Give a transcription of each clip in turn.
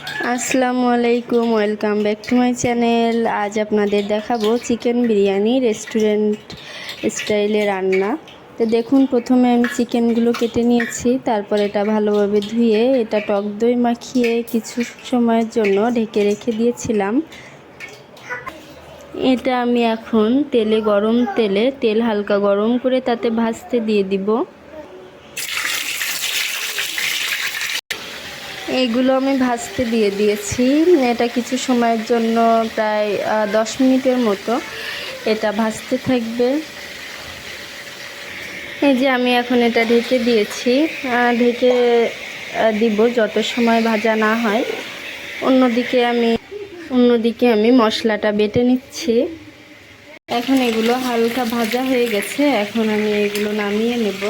আসসালামু আলাইকুম, welcome back to my channel. আজ আপনাদের দেখাবো চিকেন বিরিয়ানি রেস্টুরেন্ট স্টাইলে রান্না। তো দেখুন, প্রথমে আমি চিকেনগুলো কেটে নিয়েছি, তারপর এটা ভালোভাবে ধুয়ে এটা টক দই মাখিয়ে কিছু সময়ের জন্য ঢেকে রেখে দিয়েছিলাম। এটা আমি এখন গরম তেল হালকা গরম করে তাতে ভাজতে দিয়ে দিব। এইগুলো আমি ভাজতে দিয়ে দিয়েছি। এটা কিছু সময়ের জন্য প্রায় 10 মিনিটের মতো এটা ভাজতে থাকবে। এই যে আমি এখন এটা ঢেকে দিয়েছি, ঢেকে দিব যত সময় ভাজা না হয়। অন্যদিকে আমি মশলাটা বেটে নিচ্ছি। এখন এগুলো হালকা ভাজা হয়ে গেছে, এখন আমি এগুলো নামিয়ে নেব।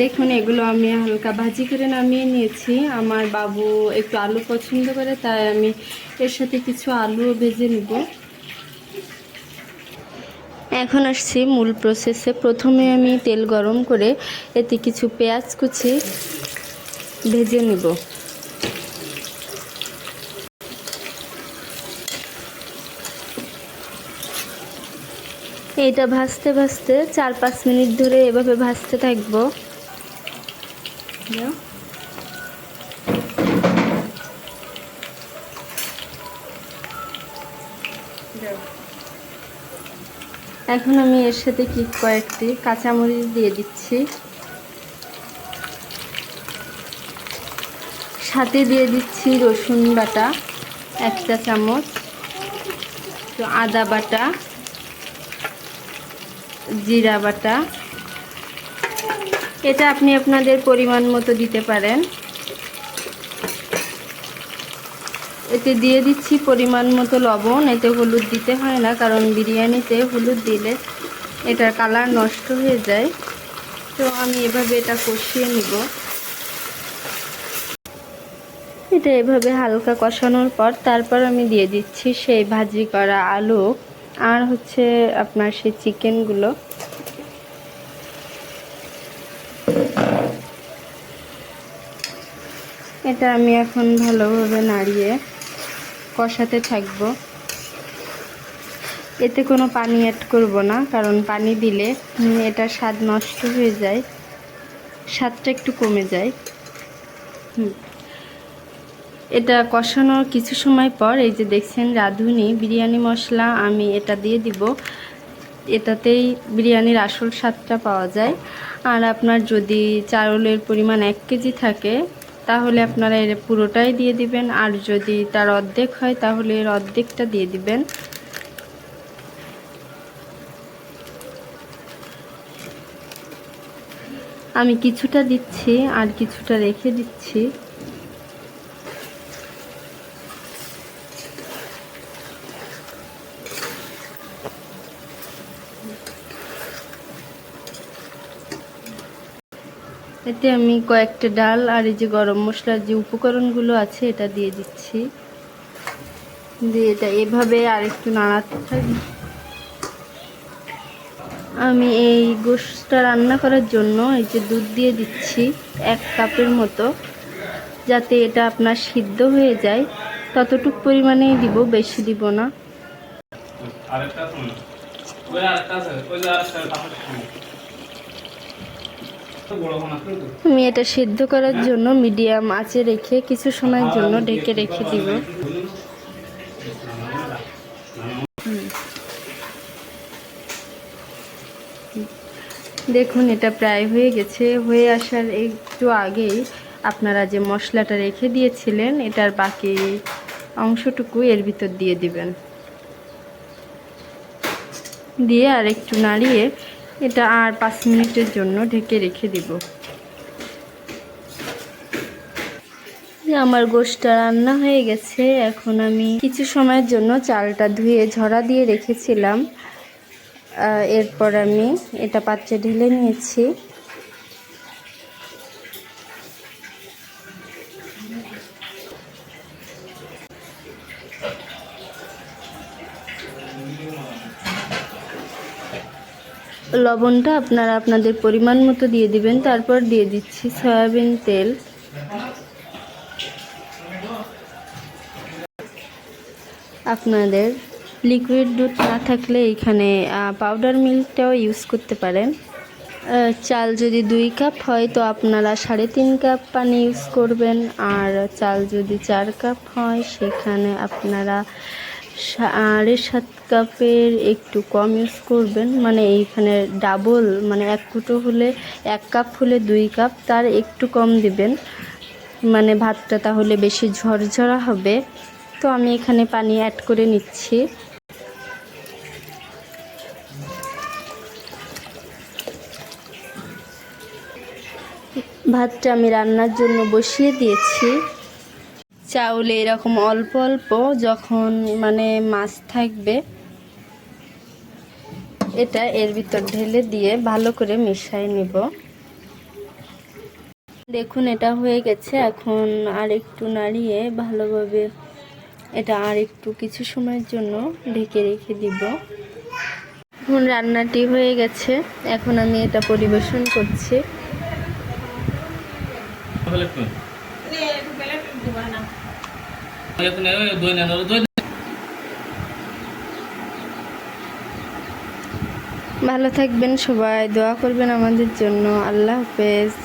দেখুন, এগুলো আমি হালকা ভাজি করে নামিয়ে নিয়েছি। আমার বাবু একটু আলু পছন্দ করে, তাই আমি এর সাথে কিছু আলুও ভেজে নেব। এখন আসছি মূল প্রসেসে। প্রথমে আমি তেল গরম করে এতে কিছু পেঁয়াজ কুচি ভেজে নেব। এইটা ভাজতে ভাজতে 4-5 মিনিট ধরে এভাবে ভাজতে থাকবো। এখন আমি এর সাথে কয়েকটি কাঁচামরিচ দিয়ে দিচ্ছি, সাথে দিয়ে দিচ্ছি রসুন বাটা 1 চা চামচ, তো আদা বাটা, জিরা বাটা। এটা আপনি আপনাদের পরিমাণ মতো দিতে পারেন। এতে দিয়ে দিচ্ছি পরিমাণ মতো লবণ। এতে হলুদ দিতে হয় না, কারণ বিরিয়ানিতে হলুদ দিলে এটার কালার নষ্ট হয়ে যায়। তো আমি এভাবে এটা কষিয়ে নিব। এটা এভাবে হালকা কষানোর পর তারপর আমি দিয়ে দিচ্ছি সেই ভাজি করা আলু আর আপনার সেই চিকেনগুলো। এটা আমি এখন ভালোভাবে নাড়িয়ে কষাতে থাকব। এতে কোনো পানি অ্যাড করব না, কারণ পানি দিলে এটা স্বাদ নষ্ট হয়ে যায়, স্বাদটা একটু কমে যায়। এটা কষানোর কিছু সময় পর এই যে দেখছেন রাঁধুনি বিরিয়ানি মশলা, আমি এটা দিয়ে দিব। এটাতেই বিরিয়ানির আসল স্বাদটা পাওয়া যায়। আর আপনার যদি চাউলের পরিমাণ 1 কেজি থাকে তাহলে আপনারা এর পুরোটাই দিয়ে দিবেন, আর যদি তার অর্ধেক হয় তাহলে এর অর্ধেকটা দিয়ে দিবেন। আমি কিছুটা দিচ্ছি আর কিছুটা রেখে দিচ্ছি। এতে আমি কয়েকটা ডাল আর এই যে গরম মশলার যে উপকরণগুলো আছে এটা দিয়ে দিচ্ছি। দিয়ে এটা এভাবে আরেকটু নাড়াতে থাকি। আমি এই গোশতটা রান্না করার জন্য এই যে দুধ দিয়ে দিচ্ছি 1 কাপের মতো, যাতে এটা আপনার সিদ্ধ হয়ে যায়। ততটুক পরিমাণেই দিব, বেশি দিব না। আমি এটা সিদ্ধ করার জন্য মিডিয়াম আঁচে রেখে কিছু সময়ের জন্য ঢেকে রেখে দিব। দেখুন, এটা প্রায় হয়ে গেছে। হয়ে আসার একটু আগেই আপনারা যে মশলাটা রেখে দিয়েছিলেন এটার বাকি অংশটুকু এর ভিতর দিয়ে দিবেন। দিয়ে আর একটু নাড়িয়ে এটা আর 5 মিনিটের জন্য ঢেকে রেখে দিব। আমার গোশতটা রান্না হয়ে গেছে। এখন আমি কিছু সময়ের জন্য চালটা ধুয়ে ঝরা দিয়ে রেখেছিলাম। এরপর আমি এটা পাত্রে ঢেলে নিয়েছি। লবণটা আপনারা আপনাদের পরিমাণ মতো দিয়ে দিবেন। তারপর দিয়ে দিচ্ছি সয়াবিন তেল। আপনাদের লিকুইড দুধ না থাকলে এখানে পাউডার মিল্কটাও ইউজ করতে পারেন। চাল যদি 2 কাপ হয় তো আপনারা 3.5 কাপ পানি ইউজ করবেন, আর চাল যদি 4 কাপ হয় সেখানে আপনারা 7.5 কাপের একটু কম ইউজ করবেন। মানে এইখানে ডাবল, মানে 1 কুটো হলে 1 কাপ হলে 2 কাপ, তার একটু কম দিবেন, মানে ভাতটা তাহলে বেশি ঝরঝরা হবে। তো আমি এখানে পানি অ্যাড করে নিচ্ছি। ভাতটা আমি রান্নার জন্য বসিয়ে দিয়েছি। চাউলে এরকম অল্প অল্প যখন মানে মাছ থাকবে, এটা এর ভিতর ঢেলে দিয়ে ভালো করে মিশিয়ে নেব। দেখুন এটা হয়ে গেছে। এখন আর একটু নাড়িয়ে ভালোভাবে এটা আর একটু কিছু সময়ের জন্য ঢেকে রেখে দিব। এখন রান্নাটি হয়ে গেছে, এখন আমি এটা পরিবেশন করছি। ভালো থাকবেন সবাই, দোয়া করবেন আমাদের জন্য। আল্লাহ হাফেজ।